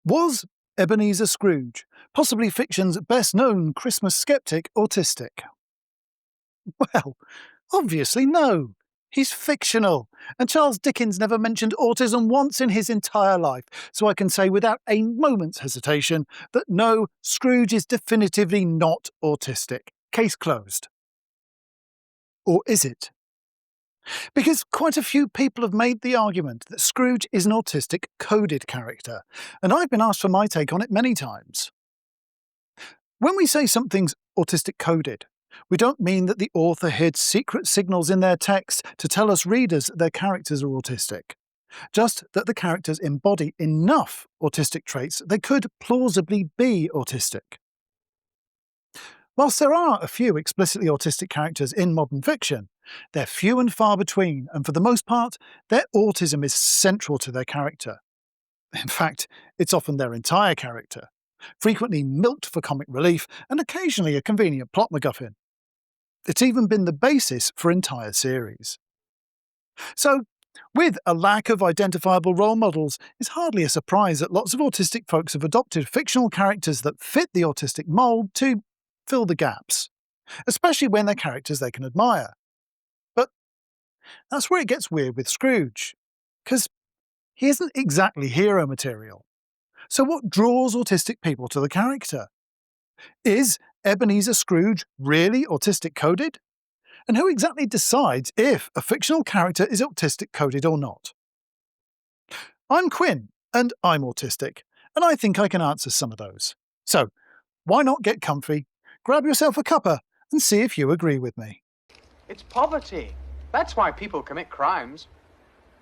Was Ebeneezer Scrooge, possibly fiction's best-known Christmas skeptic, autistic? Well, obviously no. He's fictional, and Charles Dickens never mentioned autism once in his entire life, so I can say without a moment's hesitation that no, Scrooge is definitively not autistic. Case closed. Or is it? Because quite a few people have made the argument that Scrooge is an autistic coded character, and I've been asked for my take on it many times. When we say something's autistic coded, we don't mean that the author hid secret signals in their text to tell us readers their characters are autistic. Just that the characters embody enough autistic traits they could plausibly be autistic. Whilst there are a few explicitly autistic characters in modern fiction, they're few and far between, and for the most part, their autism is central to their character. In fact, it's often their entire character, frequently milked for comic relief and occasionally a convenient plot MacGuffin. It's even been the basis for entire series. So, with a lack of identifiable role models, it's hardly a surprise that lots of autistic folks have adopted fictional characters that fit the autistic mould to fill the gaps, especially when they're characters they can admire. But that's where it gets weird with Scrooge, because he isn't exactly hero material. So what draws autistic people to the character? Is Ebeneezer Scrooge really autistic coded? And who exactly decides if a fictional character is autistic coded or not? I'm Quinn, and I'm autistic, and I think I can answer some of those. So, why not get comfy, grab yourself a cuppa, and see if you agree with me. It's poverty. That's why people commit crimes.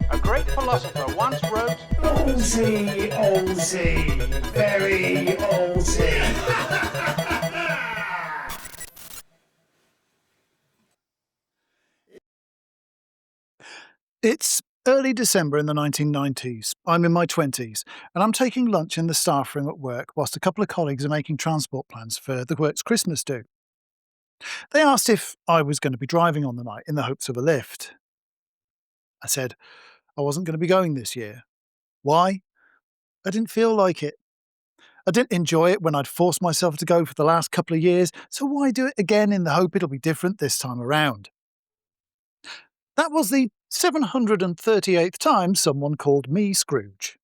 A great philosopher once wrote, Allsy, Allsy, very Allsy. It's early December in the 1990s. I'm in my 20s, and I'm taking lunch in the staff room at work whilst a couple of colleagues are making transport plans for the work's Christmas do. They asked if I was going to be driving on the night in the hopes of a lift. I said I wasn't going to be going this year. Why? I didn't feel like it. I didn't enjoy it when I'd forced myself to go for the last couple of years, so why do it again in the hope it'll be different this time around? That was the 738th time someone called me Scrooge.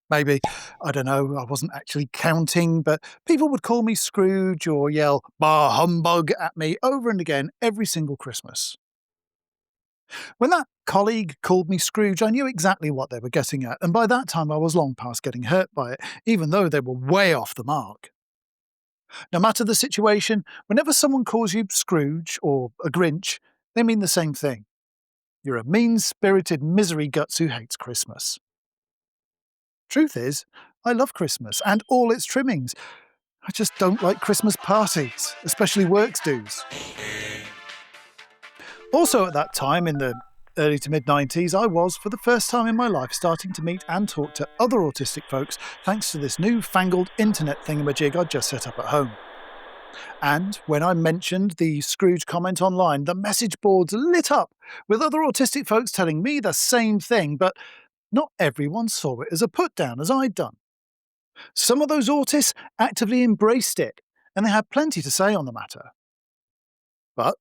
Maybe, I don't know, I wasn't actually counting, but people would call me Scrooge or yell "Bah humbug" at me over and again every single Christmas. When that colleague called me Scrooge, I knew exactly what they were getting at, and by that time I was long past getting hurt by it, even though they were way off the mark. No matter the situation, whenever someone calls you Scrooge or a Grinch, they mean the same thing. You're a mean-spirited misery guts who hates Christmas. Truth is, I love Christmas and all its trimmings. I just don't like Christmas parties, especially works dues. Also at that time, in the early to mid-90s, I was, for the first time in my life, starting to meet and talk to other autistic folks thanks to this new-fangled internet thingamajig I'd just set up at home. And when I mentioned the Scrooge comment online, the message boards lit up with other autistic folks telling me the same thing, but not everyone saw it as a put-down as I'd done. Some of those autists actively embraced it, and they had plenty to say on the matter. But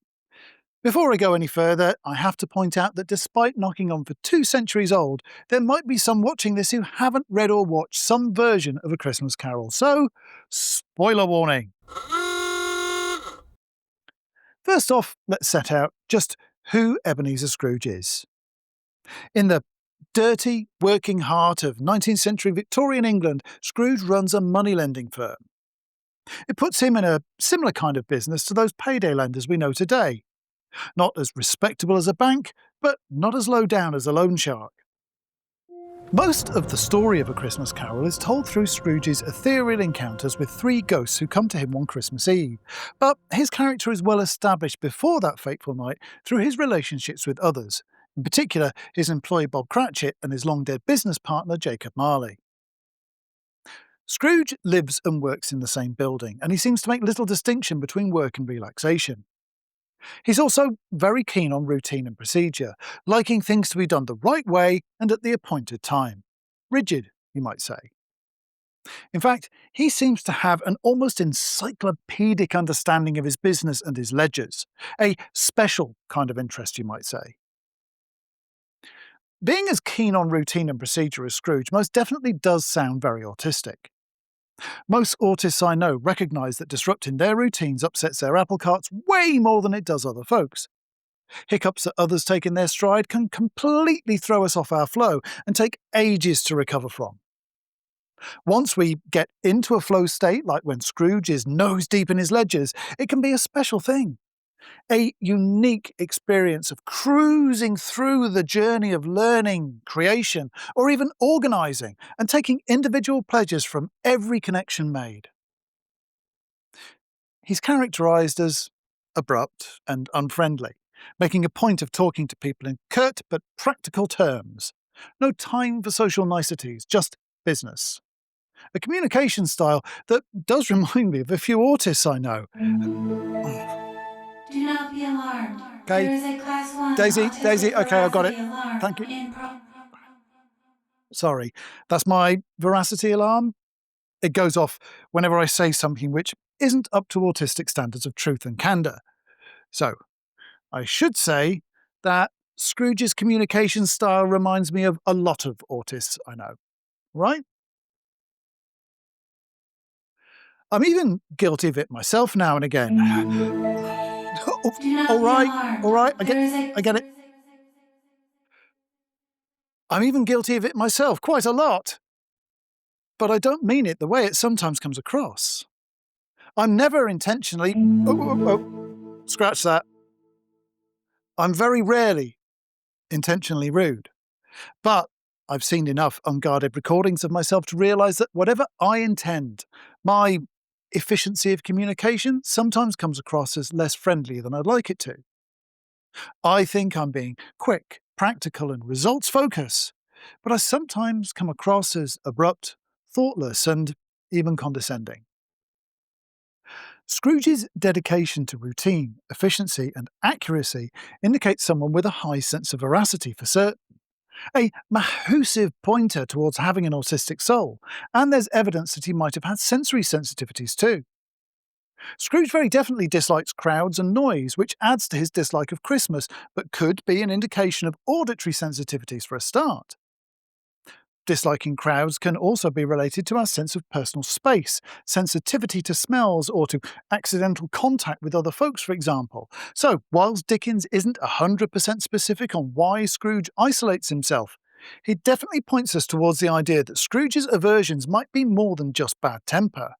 before I go any further, I have to point out that despite knocking on for 2 centuries old, there might be some watching this who haven't read or watched some version of A Christmas Carol. So, spoiler warning. First off, let's set out just who Ebeneezer Scrooge is. In the dirty, working heart of 19th century Victorian England, Scrooge runs a money-lending firm. It puts him in a similar kind of business to those payday lenders we know today. Not as respectable as a bank, but not as low down as a loan shark. Most of the story of A Christmas Carol is told through Scrooge's ethereal encounters with 3 ghosts who come to him on Christmas Eve, but his character is well established before that fateful night through his relationships with others, in particular his employee Bob Cratchit and his long-dead business partner Jacob Marley. Scrooge lives and works in the same building, and he seems to make little distinction between work and relaxation. He's also very keen on routine and procedure, liking things to be done the right way and at the appointed time. Rigid, you might say. In fact, he seems to have an almost encyclopedic understanding of his business and his ledgers, a special kind of interest, you might say. Being as keen on routine and procedure as Scrooge most definitely does sound very autistic. Most autists I know recognise that disrupting their routines upsets their apple carts way more than it does other folks. Hiccups that others take in their stride can completely throw us off our flow and take ages to recover from. Once we get into a flow state, like when Scrooge is nose deep in his ledgers, it can be a special thing. A unique experience of cruising through the journey of learning, creation, or even organising, and taking individual pleasures from every connection made. He's characterised as abrupt and unfriendly, making a point of talking to people in curt but practical terms. No time for social niceties, just business. A communication style that does remind me of a few autists I know. Do not be alarmed. Okay. There is a class 1 Daisy, autistic okay, I got it. veracity alarm Thank you. in Sorry, that's my veracity alarm. It goes off whenever I say something which isn't up to autistic standards of truth and candour. So, I should say that Scrooge's communication style reminds me of a lot of autists I know. Right? I'm even guilty of it myself now and again. Do not all be right, alarmed. all right, I There is a get it. I'm even guilty of it myself, quite a lot. But I don't mean it the way it sometimes comes across. I'm never intentionally... Scratch that. I'm very rarely intentionally rude. But I've seen enough unguarded recordings of myself to realise that whatever I intend, my efficiency of communication sometimes comes across as less friendly than I'd like it to. I think I'm being quick, practical and results-focused, but I sometimes come across as abrupt, thoughtless and even condescending. Scrooge's dedication to routine, efficiency and accuracy indicates someone with a high sense of veracity for certain. A massive pointer towards having an autistic soul, and there's evidence that he might have had sensory sensitivities too. Scrooge very definitely dislikes crowds and noise, which adds to his dislike of Christmas, but could be an indication of auditory sensitivities for a start. Disliking crowds can also be related to our sense of personal space, sensitivity to smells, or to accidental contact with other folks, for example. So, whilst Dickens isn't 100% specific on why Scrooge isolates himself, he definitely points us towards the idea that Scrooge's aversions might be more than just bad temper.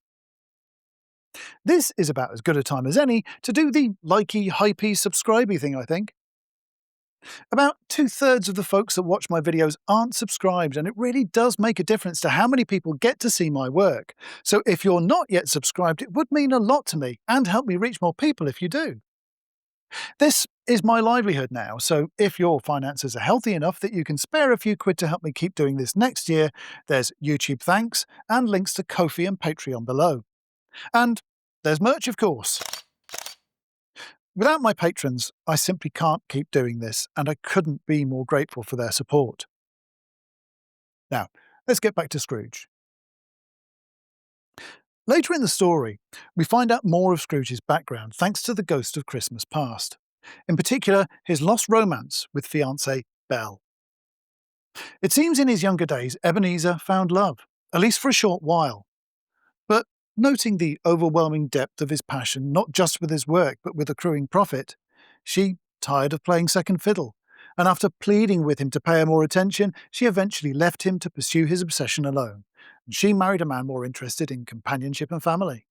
This is about as good a time as any to do the likey, hypey, subscribey thing, I think. About 2/3 of the folks that watch my videos aren't subscribed, and it really does make a difference to how many people get to see my work. So if you're not yet subscribed, it would mean a lot to me and help me reach more people if you do. This is my livelihood now, so if your finances are healthy enough that you can spare a few quid to help me keep doing this next year, there's YouTube thanks and links to Ko-fi and Patreon below. And there's merch, of course. Without my patrons, I simply can't keep doing this, and I couldn't be more grateful for their support. Now, let's get back to Scrooge. Later in the story, we find out more of Scrooge's background thanks to the ghost of Christmas past. In particular, his lost romance with fiancée Belle. It seems in his younger days, Ebeneezer found love, at least for a short while. But noting the overwhelming depth of his passion, not just with his work, but with accruing profit, she tired of playing second fiddle, and after pleading with him to pay her more attention, she eventually left him to pursue his obsession alone, and she married a man more interested in companionship and family.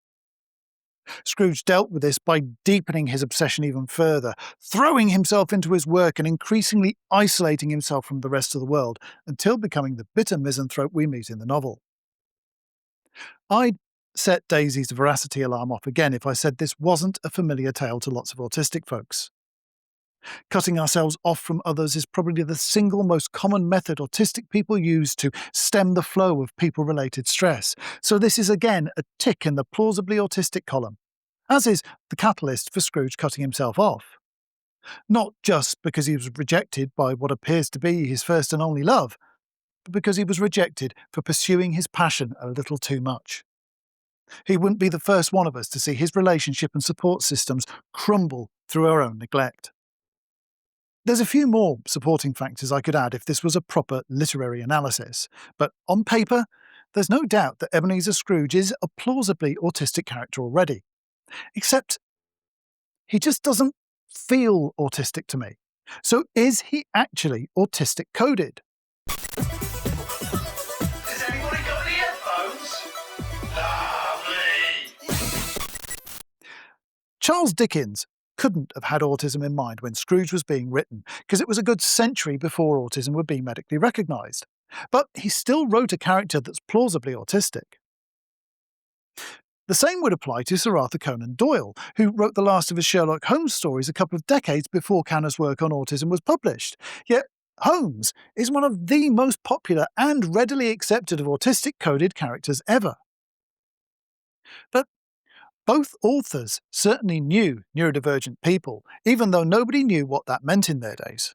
Scrooge dealt with this by deepening his obsession even further, throwing himself into his work and increasingly isolating himself from the rest of the world, until becoming the bitter misanthrope we meet in the novel. I'd set Daisy's veracity alarm off again if I said this wasn't a familiar tale to lots of autistic folks. Cutting ourselves off from others is probably the single most common method autistic people use to stem the flow of people-related stress, so this is again a tick in the plausibly autistic column, as is the catalyst for Scrooge cutting himself off. Not just because he was rejected by what appears to be his first and only love, but because he was rejected for pursuing his passion a little too much. He wouldn't be the first one of us to see his relationship and support systems crumble through our own neglect. There's a few more supporting factors I could add if this was a proper literary analysis, but on paper, there's no doubt that Ebeneezer Scrooge is a plausibly autistic character already. Except he just doesn't feel autistic to me. So is he actually autistic coded? Has anybody got any headphones? Lovely. Charles Dickens couldn't have had autism in mind when Scrooge was being written, because it was a good century before autism would be medically recognised. But he still wrote a character that's plausibly autistic. The same would apply to Sir Arthur Conan Doyle, who wrote the last of his Sherlock Holmes stories a couple of decades before Canna's work on autism was published. Yet Holmes is one of the most popular and readily accepted of autistic-coded characters ever. But both authors certainly knew neurodivergent people, even though nobody knew what that meant in their days.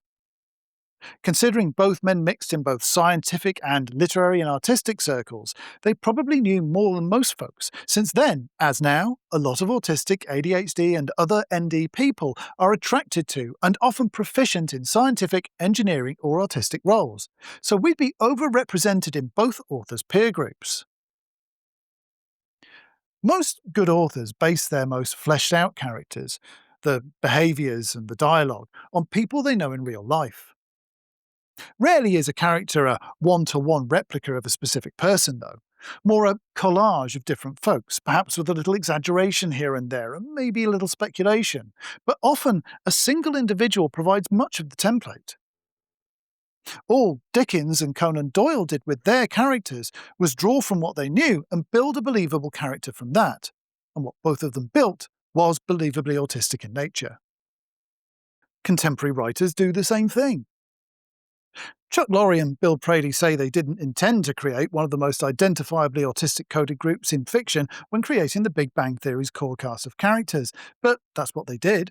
Considering both men mixed in both scientific and literary and artistic circles, they probably knew more than most folks, since then, as now, a lot of autistic, ADHD and other ND people are attracted to and often proficient in scientific, engineering or artistic roles. So we'd be overrepresented in both authors' peer groups. Most good authors base their most fleshed out characters, the behaviours and the dialogue, on people they know in real life. Rarely is a character a one-to-one replica of a specific person, though. More a collage of different folks, perhaps with a little exaggeration here and there, and maybe a little speculation. But often, a single individual provides much of the template. All Dickens and Conan Doyle did with their characters was draw from what they knew and build a believable character from that. And what both of them built was believably autistic in nature. Contemporary writers do the same thing. Chuck Lorre and Bill Prady say they didn't intend to create one of the most identifiably autistic-coded groups in fiction when creating the Big Bang Theory's core cast of characters, but that's what they did.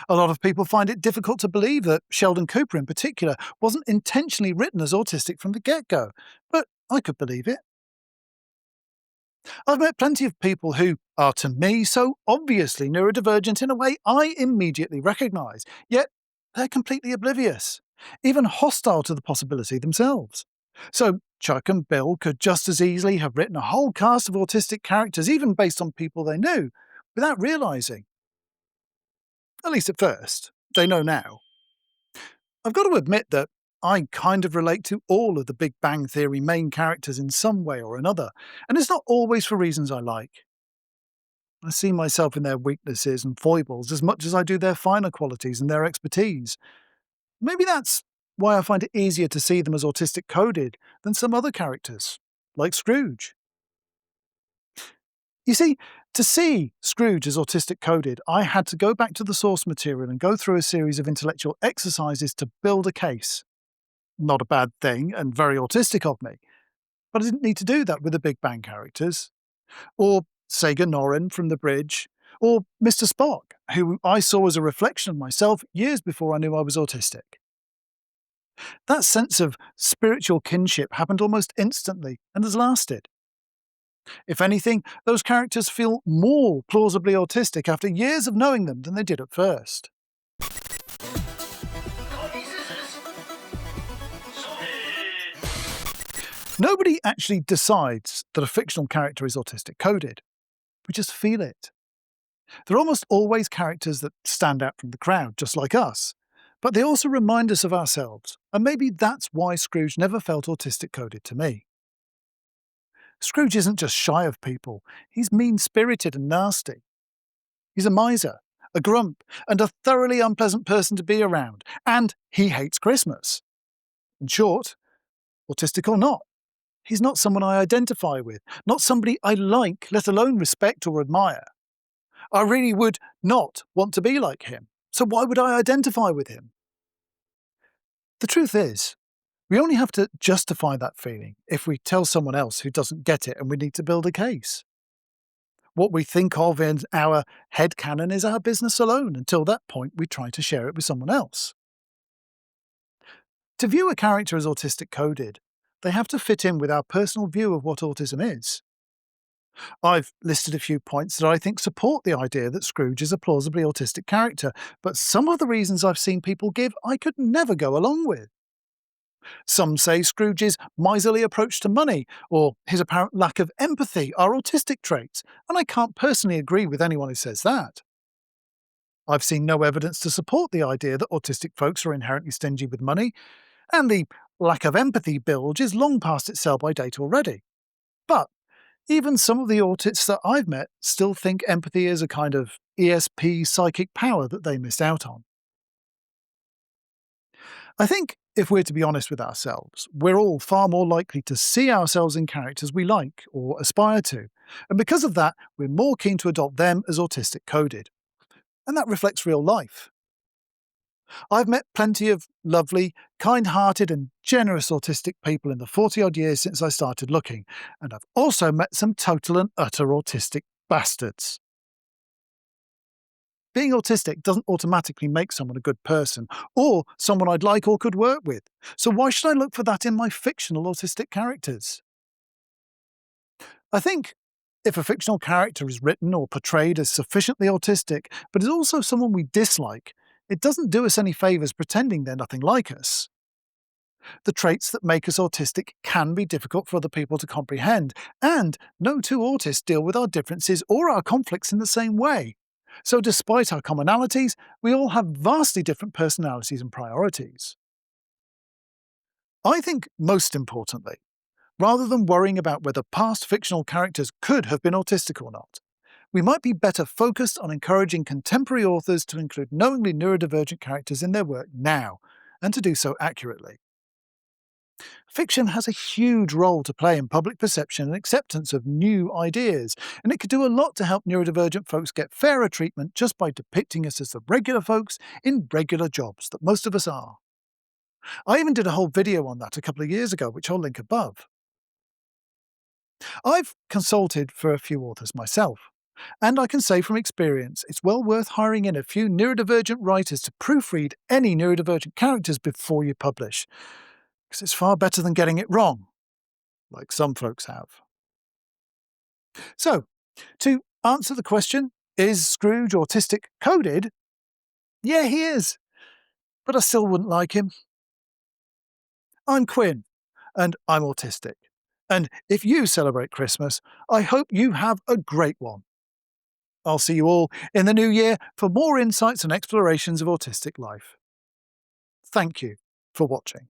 A lot of people find it difficult to believe that Sheldon Cooper in particular wasn't intentionally written as autistic from the get-go, but I could believe it. I've met plenty of people who are, to me, so obviously neurodivergent in a way I immediately recognise, yet they're completely oblivious, even hostile to the possibility themselves. So Chuck and Bill could just as easily have written a whole cast of autistic characters, even based on people they knew, without realising. At least at first. They know now. I've got to admit that I kind of relate to all of the Big Bang Theory main characters in some way or another, and it's not always for reasons I like. I see myself in their weaknesses and foibles as much as I do their finer qualities and their expertise. Maybe that's why I find it easier to see them as autistic coded than some other characters, like Scrooge. You see, to see Scrooge as autistic coded, I had to go back to the source material and go through a series of intellectual exercises to build a case. Not a bad thing, and very autistic of me. But I didn't need to do that with the Big Bang characters. Or Sega Norrin from The Bridge. Or Mr. Spock, who I saw as a reflection of myself years before I knew I was autistic. That sense of spiritual kinship happened almost instantly and has lasted. If anything, those characters feel more plausibly autistic after years of knowing them than they did at first. Nobody actually decides that a fictional character is autistic coded. We just feel it. They're almost always characters that stand out from the crowd, just like us. But they also remind us of ourselves, and maybe that's why Scrooge never felt autistic coded to me. Scrooge isn't just shy of people, he's mean-spirited and nasty. He's a miser, a grump, and a thoroughly unpleasant person to be around, and he hates Christmas. In short, autistic or not, he's not someone I identify with, not somebody I like, let alone respect or admire. I really would not want to be like him, so why would I identify with him? The truth is, we only have to justify that feeling if we tell someone else who doesn't get it and we need to build a case. What we think of in our headcanon is our business alone. Until that point, we try to share it with someone else. To view a character as autistic coded, they have to fit in with our personal view of what autism is. I've listed a few points that I think support the idea that Scrooge is a plausibly autistic character, but some of the reasons I've seen people give I could never go along with. Some say Scrooge's miserly approach to money or his apparent lack of empathy are autistic traits, and I can't personally agree with anyone who says that. I've seen no evidence to support the idea that autistic folks are inherently stingy with money, and the lack of empathy bilge is long past its sell-by date already. But even some of the autists that I've met still think empathy is a kind of ESP psychic power that they missed out on. I think if we're to be honest with ourselves, we're all far more likely to see ourselves in characters we like or aspire to, and because of that, we're more keen to adopt them as autistic coded. And that reflects real life. I've met plenty of lovely, kind-hearted and generous autistic people in the 40-odd years since I started looking, and I've also met some total and utter autistic bastards. Being autistic doesn't automatically make someone a good person, or someone I'd like or could work with, so why should I look for that in my fictional autistic characters? I think if a fictional character is written or portrayed as sufficiently autistic, but is also someone we dislike, it doesn't do us any favours pretending they're nothing like us. The traits that make us autistic can be difficult for other people to comprehend, and no two autists deal with our differences or our conflicts in the same way. So despite our commonalities, we all have vastly different personalities and priorities. I think most importantly, rather than worrying about whether past fictional characters could have been autistic or not, we might be better focused on encouraging contemporary authors to include knowingly neurodivergent characters in their work now, and to do so accurately. Fiction has a huge role to play in public perception and acceptance of new ideas, and it could do a lot to help neurodivergent folks get fairer treatment just by depicting us as the regular folks in regular jobs that most of us are. I even did a whole video on that a couple of years ago, which I'll link above. I've consulted for a few authors myself, and I can say from experience it's well worth hiring in a few neurodivergent writers to proofread any neurodivergent characters before you publish, because it's far better than getting it wrong, like some folks have. So, to answer the question, is Scrooge autistic coded? Yeah, he is, but I still wouldn't like him. I'm Quinn, and I'm autistic. And if you celebrate Christmas, I hope you have a great one. I'll see you all in the new year for more insights and explorations of autistic life. Thank you for watching.